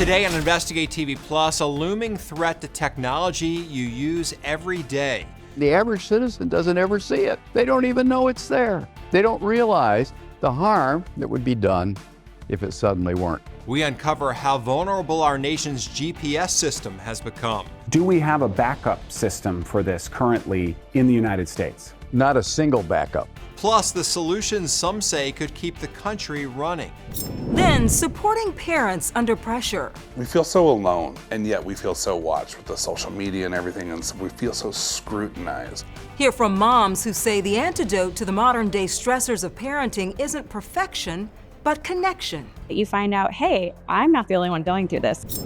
Today on Investigate TV Plus, a looming threat to technology you use every day. The average citizen doesn't ever see it. They don't even know it's there. They don't realize the harm that would be done if it suddenly weren't. We uncover how vulnerable our nation's GPS system has become. Do we have a backup system for this currently in the United States? Not a single backup. Plus, the solutions some say could keep the country running. Then, supporting parents under pressure. We feel so alone, and yet we feel so watched with the social media and everything, and so we feel so scrutinized. Hear from moms who say the antidote to the modern-day stressors of parenting isn't perfection, but connection. You find out, hey, I'm not the only one going through this.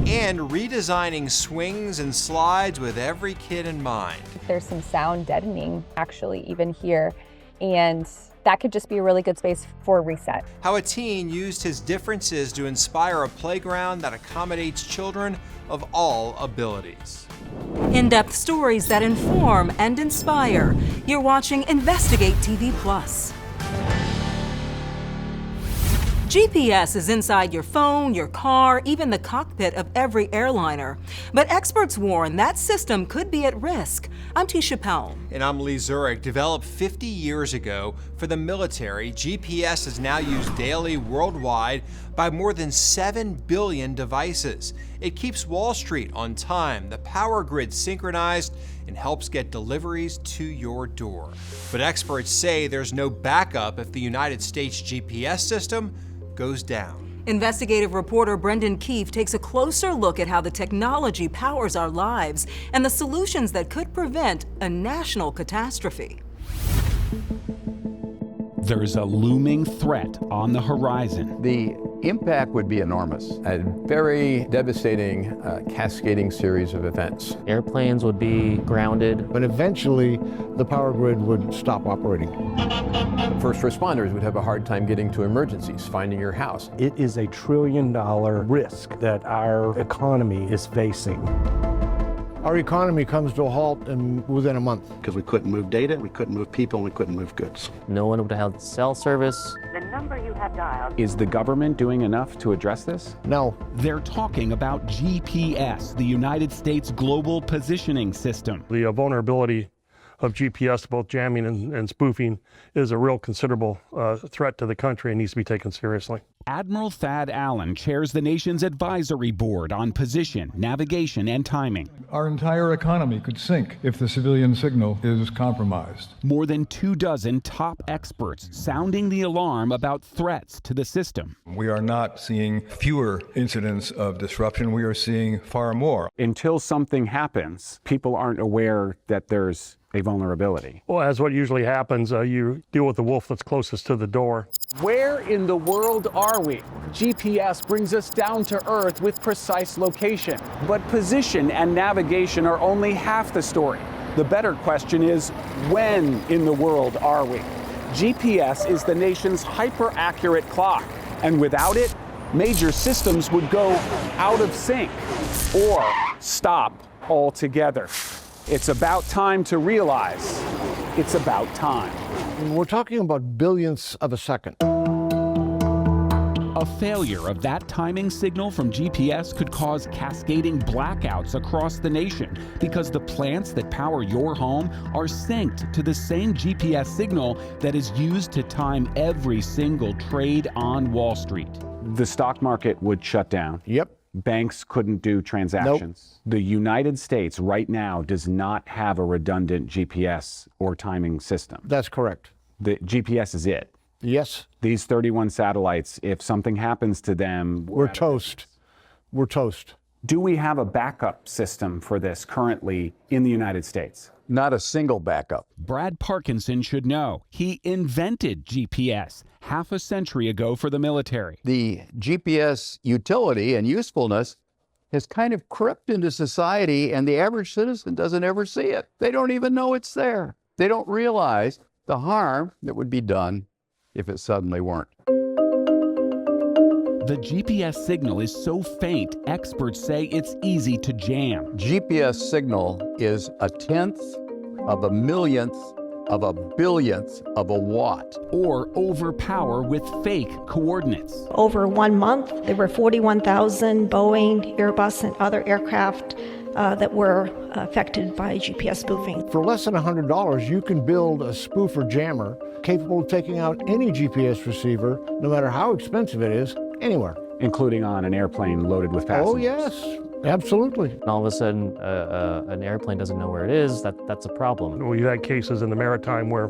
And redesigning swings and slides with every kid in mind. There's some sound deadening, actually, even here. And that could just be a really good space for a reset. How a teen used his differences to inspire a playground that accommodates children of all abilities. In-depth stories that inform and inspire. You're watching Investigate TV Plus. GPS is inside your phone, your car, even the cockpit of every airliner. But experts warn that system could be at risk. I'm Tisha Powell. And I'm Lee Zurich. Developed 50 years ago for the military, GPS is now used daily worldwide by more than 7 billion devices. It keeps Wall Street on time, the power grid synchronized, and helps get deliveries to your door. But experts say there's no backup if the United States GPS system goes down. Investigative reporter Brendan Keefe takes a closer look at how the technology powers our lives and the solutions that could prevent a national catastrophe. There's a looming threat on the horizon. The impact would be enormous. A very devastating, cascading series of events. Airplanes would be grounded. But eventually, the power grid would stop operating. First responders would have a hard time getting to emergencies, finding your house. It is a $1 trillion risk that our economy is facing. Our economy comes to a halt within a month. Because we couldn't move data, we couldn't move people, and we couldn't move goods. No one would have had cell service. The number you have dialed. Is the government doing enough to address this? No. They're talking about GPS, the United States Global Positioning System. The vulnerability of GPS, both jamming and spoofing, is a real considerable threat to the country and needs to be taken seriously. Admiral Thad Allen chairs the nation's advisory board on position, navigation, and timing. Our entire economy could sink if the civilian signal is compromised. More than 24 top experts sounding the alarm about threats to the system. We are not seeing fewer incidents of disruption. We are seeing far more. Until something happens, people aren't aware that there's a vulnerability. Well, as what usually happens, you deal with the wolf that's closest to the door. Where in the world are we? GPS brings us down to earth with precise location. But position and navigation are only half the story. The better question is, when in the world are we? GPS is the nation's hyper-accurate clock, and without it, major systems would go out of sync or stop altogether. It's about time to realize it's about time. We're talking about billionths of a second. A failure of that timing signal from GPS could cause cascading blackouts across the nation because the plants that power your home are synced to the same GPS signal that is used to time every single trade on Wall Street. The stock market would shut down. Yep. Banks couldn't do transactions. Nope. The United States right now does not have a redundant GPS or timing system. That's correct. The GPS is it. Yes. These 31 satellites, if something happens to them, we're toast. We're toast. Do we have a backup system for this currently in the United States? Not a single backup. Brad Parkinson should know. He invented GPS half a century ago for the military. The GPS utility and usefulness has kind of crept into society, and the average citizen doesn't ever see it. They don't even know it's there. They don't realize the harm that would be done if it suddenly weren't. The GPS signal is so faint, experts say it's easy to jam. GPS signal is 1/10 of a millionth of a billionth of a watt. Or overpower with fake coordinates. Over 1 month, there were 41,000 Boeing, Airbus, and other aircraft that were affected by GPS spoofing. For less than $100, you can build a spoofer jammer capable of taking out any GPS receiver, no matter how expensive it is, anywhere. Including on an airplane loaded with passengers. Oh, yes, absolutely. And all of a sudden, an airplane doesn't know where it is. That's a problem. We've had cases in the maritime where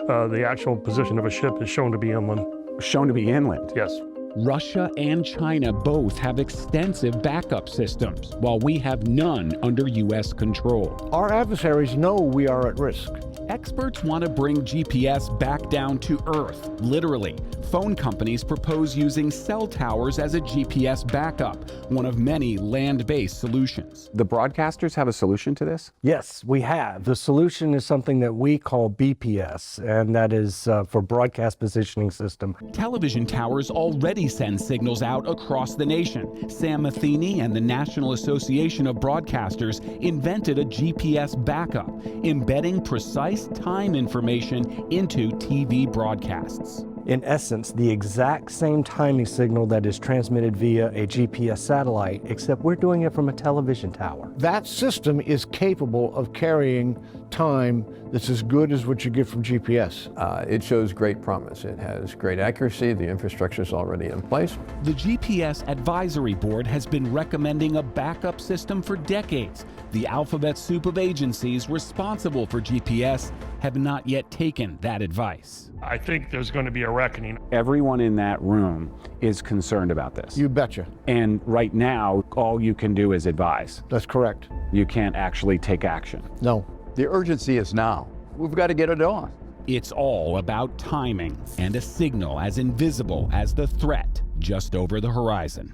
the actual position of a ship is shown to be inland. Shown to be inland? Yes. Russia and China both have extensive backup systems, while we have none under U.S. control. Our adversaries know we are at risk. Experts want to bring GPS back down to Earth, literally. Phone companies propose using cell towers as a GPS backup, one of many land-based solutions. The broadcasters have a solution to this? Yes, we have. The solution is something that we call BPS, and that is for Broadcast Positioning System. Television towers already send signals out across the nation. Sam Matheny and the National Association of Broadcasters invented a GPS backup, embedding precise time information into TV broadcasts. In essence, the exact same timing signal that is transmitted via a GPS satellite, except we're doing it from a television tower. That system is capable of carrying time that's as good as what you get from GPS. It shows great promise. It has great accuracy. The infrastructure is already in place. The GPS Advisory Board has been recommending a backup system for decades. The alphabet soup of agencies responsible for GPS have not yet taken that advice. I think there's going to be a reckoning. Everyone in that room is concerned about this. You betcha. And right now, all you can do is advise. That's correct. You can't actually take action. No. The urgency is now. We've got to get it on. It's all about timing and a signal as invisible as the threat just over the horizon.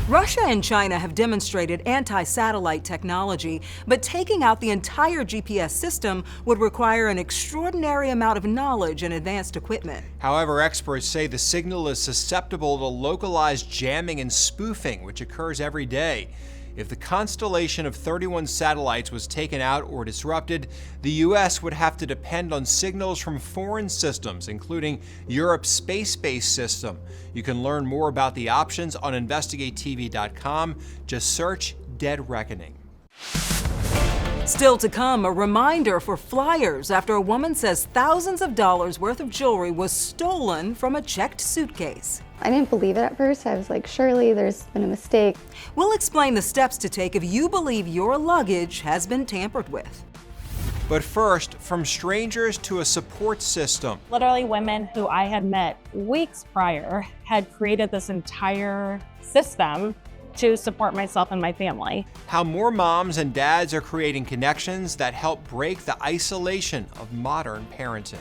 Russia and China have demonstrated anti-satellite technology, but taking out the entire GPS system would require an extraordinary amount of knowledge and advanced equipment. However, experts say the signal is susceptible to localized jamming and spoofing, which occurs every day. If the constellation of 31 satellites was taken out or disrupted, the U.S. would have to depend on signals from foreign systems, including Europe's space-based system. You can learn more about the options on InvestigateTV.com. Just search Dead Reckoning. Still to come, a reminder for flyers after a woman says thousands of dollars worth of jewelry was stolen from a checked suitcase. I didn't believe it at first. I was like, surely there's been a mistake. We'll explain the steps to take if you believe your luggage has been tampered with. But first, from strangers to a support system. Literally, women who I had met weeks prior had created this entire system to support myself and my family. How more moms and dads are creating connections that help break the isolation of modern parenting.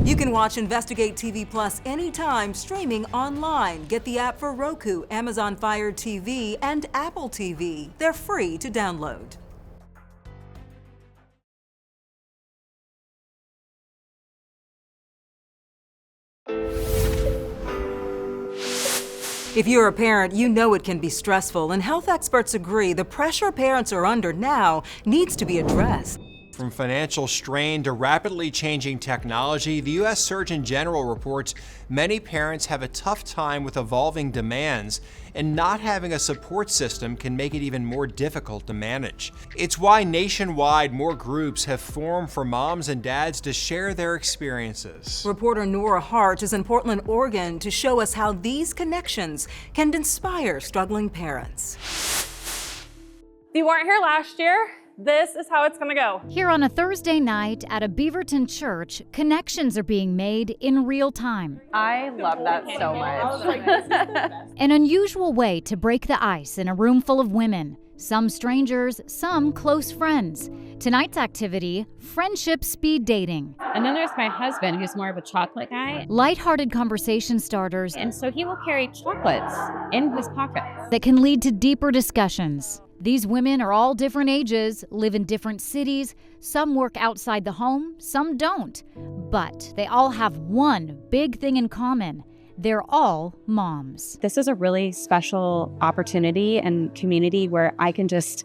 You can watch Investigate TV Plus anytime, streaming online. Get the app for Roku, Amazon Fire TV, and Apple TV. They're free to download. If you're a parent, you know it can be stressful, and health experts agree the pressure parents are under now needs to be addressed. From financial strain to rapidly changing technology, the U.S. Surgeon General reports many parents have a tough time with evolving demands, and not having a support system can make it even more difficult to manage. It's why nationwide more groups have formed for moms and dads to share their experiences. Reporter Nora Hart is in Portland, Oregon to show us how these connections can inspire struggling parents. If you weren't here last year, this is how it's gonna go. Here on a Thursday night at a Beaverton church, connections are being made in real time. I love that so much. An unusual way to break the ice in a room full of women. Some strangers, some close friends. Tonight's activity, friendship speed dating. And then there's my husband, who's more of a chocolate guy. Lighthearted conversation starters. And so he will carry chocolates in his pockets. That can lead to deeper discussions. These women are all different ages, live in different cities. Some work outside the home, some don't. But they all have one big thing in common. They're all moms. This is a really special opportunity and community where I can just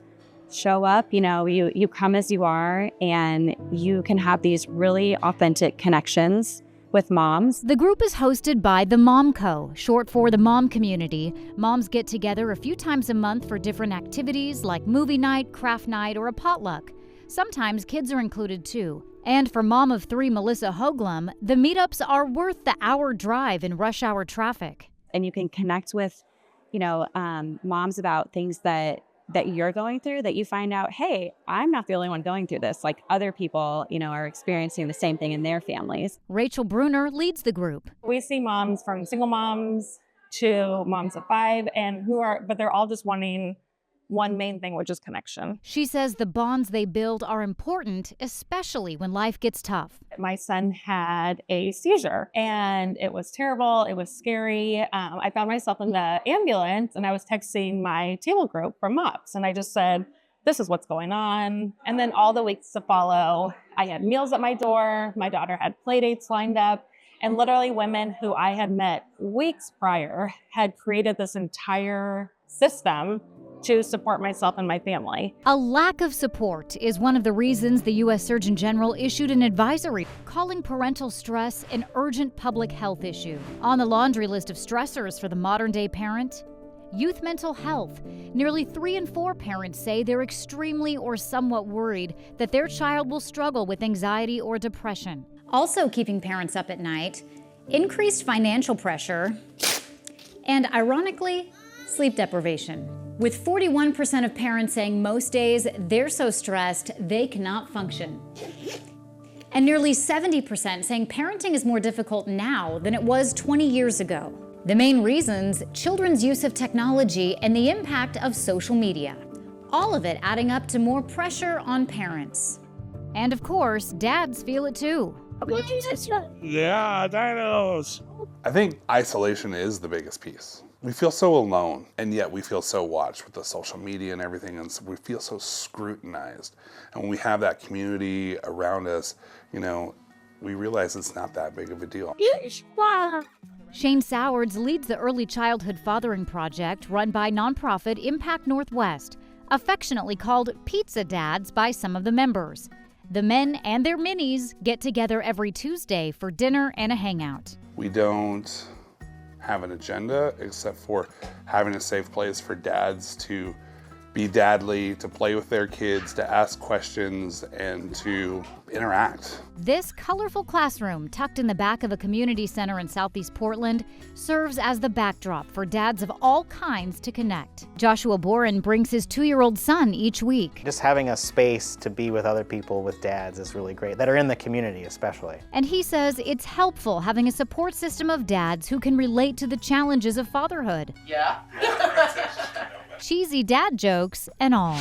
show up, you come as you are, and you can have these really authentic connections with moms. The group is hosted by the Mom Co., short for the Mom Community. Moms get together a few times a month for different activities like movie night, craft night, or a potluck. Sometimes kids are included too. And for mom of 3 Melissa Hoglum, the meetups are worth the hour drive in rush hour traffic. And you can connect with, moms about things that you're going through, that you find out, hey, I'm not the only one going through this. Like other people, are experiencing the same thing in their families. Rachel Bruner leads the group. We see moms from single moms to moms of 5, but they're all just wanting one main thing, which is connection. She says the bonds they build are important, especially when life gets tough. My son had a seizure and it was terrible. It was scary. I found myself in the ambulance and I was texting my table group from MOPS and I just said, this is what's going on. And then all the weeks to follow, I had meals at my door. My daughter had play dates lined up. And literally women who I had met weeks prior had created this entire system to support myself and my family. A lack of support is one of the reasons the U.S. Surgeon General issued an advisory calling parental stress an urgent public health issue. On the laundry list of stressors for the modern-day parent, youth mental health. Nearly 3 in 4 parents say they're extremely or somewhat worried that their child will struggle with anxiety or depression. Also keeping parents up at night, increased financial pressure, and ironically, sleep deprivation. With 41% of parents saying most days they're so stressed they cannot function. And nearly 70% saying parenting is more difficult now than it was 20 years ago. The main reasons, children's use of technology and the impact of social media. All of it adding up to more pressure on parents. And of course, dads feel it too. Yeah, dinos. I think isolation is the biggest piece. We feel so alone, and yet we feel so watched with the social media and everything, and so we feel so scrutinized. And when we have that community around us, we realize it's not that big of a deal. Shane Sowards leads the Early Childhood Fathering Project run by nonprofit Impact Northwest, affectionately called Pizza Dads by some of the members. The men and their minis get together every Tuesday for dinner and a hangout. We don't have an agenda except for having a safe place for dads to be dadly, to play with their kids, to ask questions, and to interact. This colorful classroom, tucked in the back of a community center in Southeast Portland, serves as the backdrop for dads of all kinds to connect. Joshua Boren brings his 2-year-old son each week. Just having a space to be with other people with dads is really great, that are in the community especially. And he says it's helpful having a support system of dads who can relate to the challenges of fatherhood. Yeah. Cheesy dad jokes and all.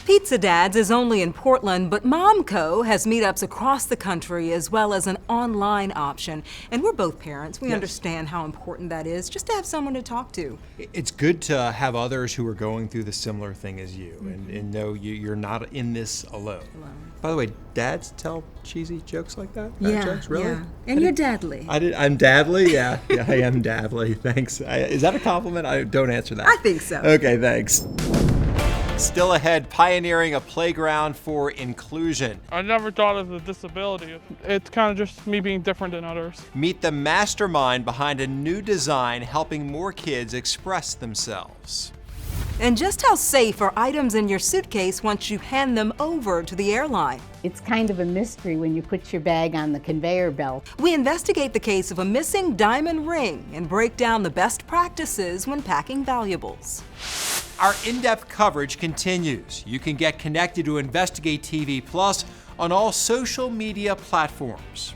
Pizza Dads is only in Portland, but Mom Co. has meetups across the country as well as an online option. And we're both parents. We understand how important that is, just to have someone to talk to. It's good to have others who are going through the similar thing as you and know you're not in this alone. By the way, dads tell cheesy jokes like that? Bad jokes? Really? Yeah. And you're dadly. I'm dadly? Yeah, I am dadly. Thanks. Is that a compliment? Don't answer that. I think so. Okay, thanks. Still ahead, pioneering a playground for inclusion. I never thought of the disability. It's kind of just me being different than others. Meet the mastermind behind a new design helping more kids express themselves. And just how safe are items in your suitcase once you hand them over to the airline? It's kind of a mystery when you put your bag on the conveyor belt. We investigate the case of a missing diamond ring and break down the best practices when packing valuables. Our in-depth coverage continues. You can get connected to Investigate TV Plus on all social media platforms.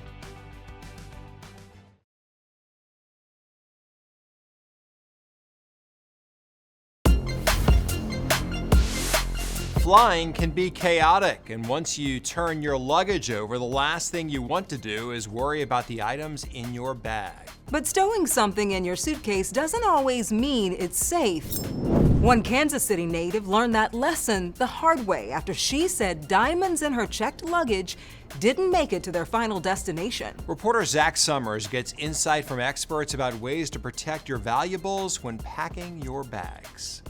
Flying can be chaotic, and once you turn your luggage over, the last thing you want to do is worry about the items in your bag. But stowing something in your suitcase doesn't always mean it's safe. One Kansas City native learned that lesson the hard way after she said diamonds in her checked luggage didn't make it to their final destination. Reporter Zach Summers gets insight from experts about ways to protect your valuables when packing your bags.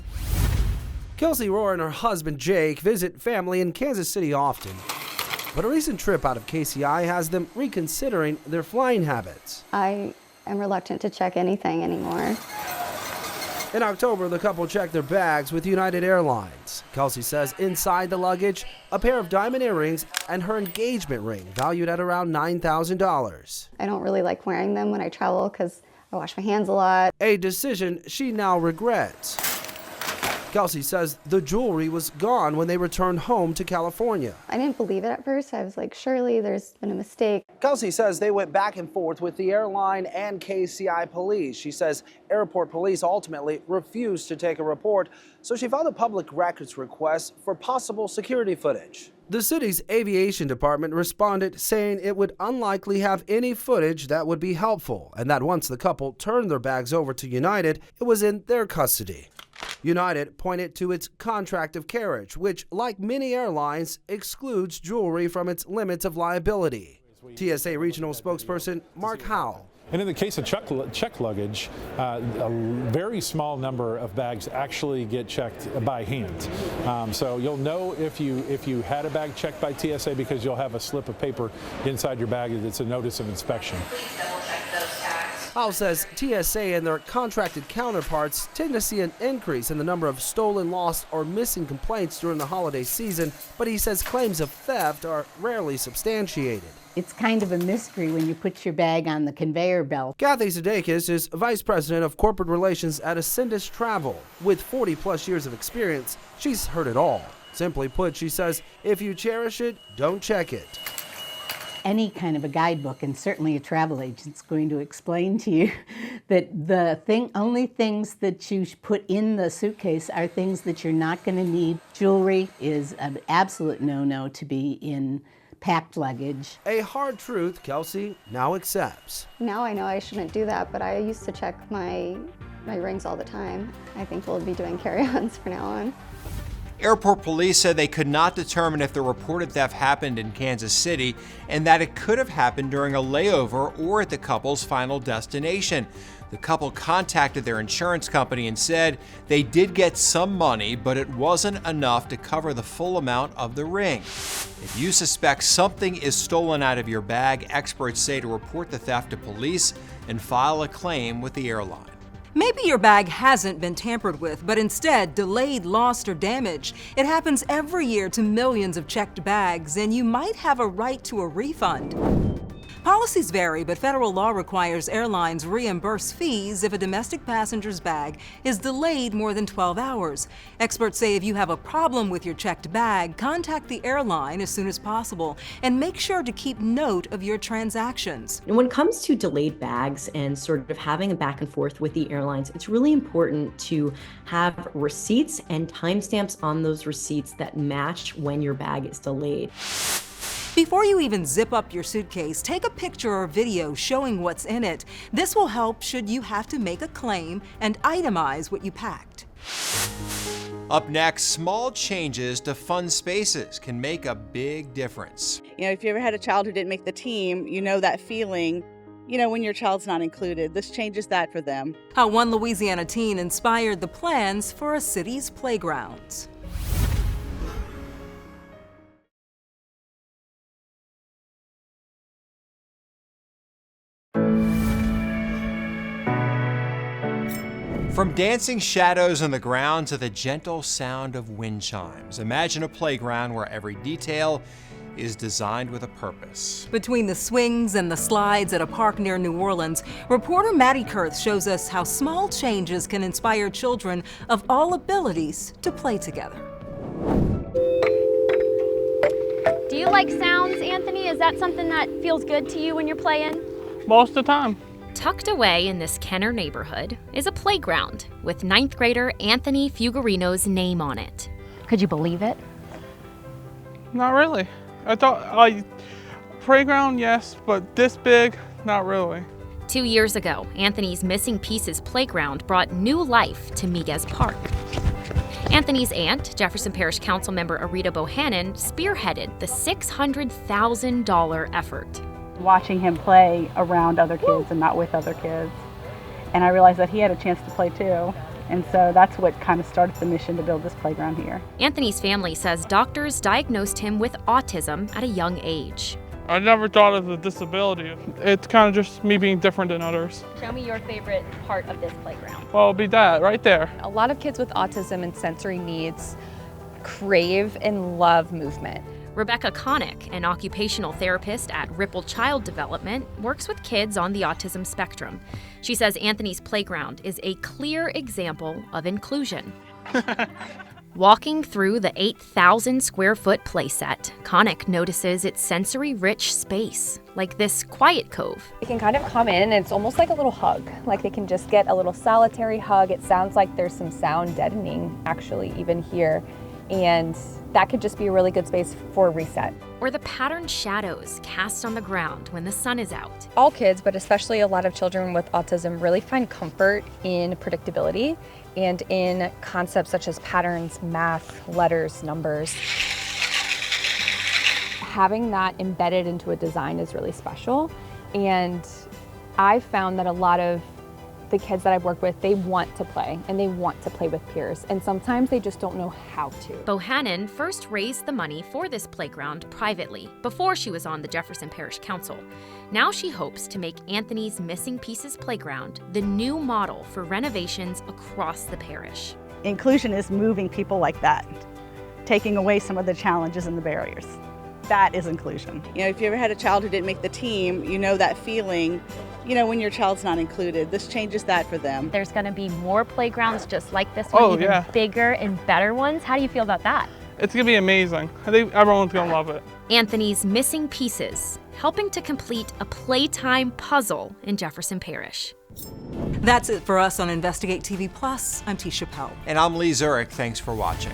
Kelsey Rohr and her husband Jake visit family in Kansas City often, but a recent trip out of KCI has them reconsidering their flying habits. I am reluctant to check anything anymore. In October, the couple checked their bags with United Airlines. Kelsey says inside the luggage, a pair of diamond earrings and her engagement ring, valued at around $9,000. I don't really like wearing them when I travel because I wash my hands a lot. A decision she now regrets. Kelsey says the jewelry was gone when they returned home to California. I didn't believe it at first. I was like, surely there's been a mistake. Kelsey says they went back and forth with the airline and KCI police. She says airport police ultimately refused to take a report, so she filed a public records request for possible security footage. The city's aviation department responded saying it would unlikely have any footage that would be helpful, and that once the couple turned their bags over to United, it was in their custody. United pointed to its contract of carriage, which, like many airlines, excludes jewelry from its limits of liability. TSA regional spokesperson Mark Howell. And in the case of checked luggage, a very small number of bags actually get checked by hand. So you'll know if you had a bag checked by TSA because you'll have a slip of paper inside your bag that's a notice of inspection. Howell says TSA and their contracted counterparts tend to see an increase in the number of stolen, lost, or missing complaints during the holiday season, but he says claims of theft are rarely substantiated. It's kind of a mystery when you put your bag on the conveyor belt. Kathy Sudeikis is Vice President of Corporate Relations at Ascendus Travel. With 40-plus years of experience, she's heard it all. Simply put, she says, if you cherish it, don't check it. Any kind of a guidebook, and certainly a travel agent's going to explain to you that only things that you put in the suitcase are things that you're not going to need. Jewelry is an absolute no-no to be in packed luggage. A hard truth Kelsey now accepts. Now I know I shouldn't do that, but I used to check my rings all the time. I think we'll be doing carry-ons from now on. Airport police said they could not determine if the reported theft happened in Kansas City and that it could have happened during a layover or at the couple's final destination. The couple contacted their insurance company and said they did get some money, but it wasn't enough to cover the full amount of the ring. If you suspect something is stolen out of your bag, experts say to report the theft to police and file a claim with the airline. Maybe your bag hasn't been tampered with, but instead delayed, lost, or damaged. It happens every year to millions of checked bags, and you might have a right to a refund. Policies vary, but federal law requires airlines reimburse fees if a domestic passenger's bag is delayed more than 12 hours. Experts say if you have a problem with your checked bag, contact the airline as soon as possible and make sure to keep note of your transactions. And when it comes to delayed bags and sort of having a back and forth with the airlines, it's really important to have receipts and timestamps on those receipts that match when your bag is delayed. Before you even zip up your suitcase, take a picture or video showing what's in it. This will help should you have to make a claim and itemize what you packed. Up next, small changes to fun spaces can make a big difference. You know, if you ever had a child who didn't make the team, you know that feeling, you know, when your child's not included. This changes that for them. How one Louisiana teen inspired the plans for a city's playgrounds. From dancing shadows on the ground to the gentle sound of wind chimes, imagine a playground where every detail is designed with a purpose. Between the swings and the slides at a park near New Orleans, reporter Maddie Kurth shows us how small changes can inspire children of all abilities to play together. Do you like sounds, Anthony? Is that something that feels good to you when you're playing? Most of the time. Tucked away in this Kenner neighborhood is a playground with 9th grader Anthony Fuggerino's name on it. Could you believe it? Not really. I thought, playground, yes, but this big, not really. 2 years ago, Anthony's Missing Pieces playground brought new life to Miguez Park. Anthony's aunt, Jefferson Parish Council member Arita Bohannon, spearheaded the $600,000 effort. Watching him play around other kids and not with other kids. And I realized that he had a chance to play too. And so that's what kind of started the mission to build this playground here. Anthony's family says doctors diagnosed him with autism at a young age. I never thought of the disability. It's kind of just me being different than others. Show me your favorite part of this playground. Well, it'll be that right there. A lot of kids with autism and sensory needs crave and love movement. Rebecca Connick, an occupational therapist at Ripple Child Development, works with kids on the autism spectrum. She says Anthony's playground is a clear example of inclusion. Walking through the 8,000 square foot playset, Connick notices its sensory-rich space, like this quiet cove. They can kind of come in and it's almost like a little hug. Like they can just get a little solitary hug. It sounds like there's some sound deadening actually even here. And that could just be a really good space for a reset. Or the patterned shadows cast on the ground when the sun is out. All kids, but especially a lot of children with autism, really find comfort in predictability and in concepts such as patterns, math, letters, numbers. Having that embedded into a design is really special. And I've found that a lot of the kids that I've worked with, they want to play and they want to play with peers. And sometimes they just don't know how to. Bohannon first raised the money for this playground privately before she was on the Jefferson Parish Council. Now she hopes to make Anthony's Missing Pieces Playground the new model for renovations across the parish. Inclusion is moving people like that, taking away some of the challenges and the barriers. That is inclusion. You know, if you ever had a child who didn't make the team, you know that feeling, you know, when your child's not included. This changes that for them. There's going to be more playgrounds just like this one, even bigger and better ones. How do you feel about that? It's going to be amazing. I think everyone's going to love it. Anthony's Missing Pieces, helping to complete a playtime puzzle in Jefferson Parish. That's it for us on Investigate TV Plus. I'm Tisha Pell. And I'm Lee Zurich. Thanks for watching.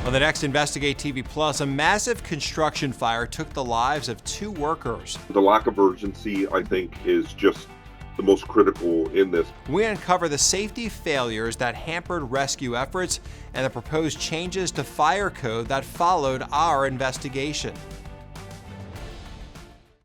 On the next Investigate TV Plus, a massive construction fire took the lives of 2 workers. The lack of urgency, I think, is just the most critical in this. We uncover the safety failures that hampered rescue efforts and the proposed changes to fire code that followed our investigation.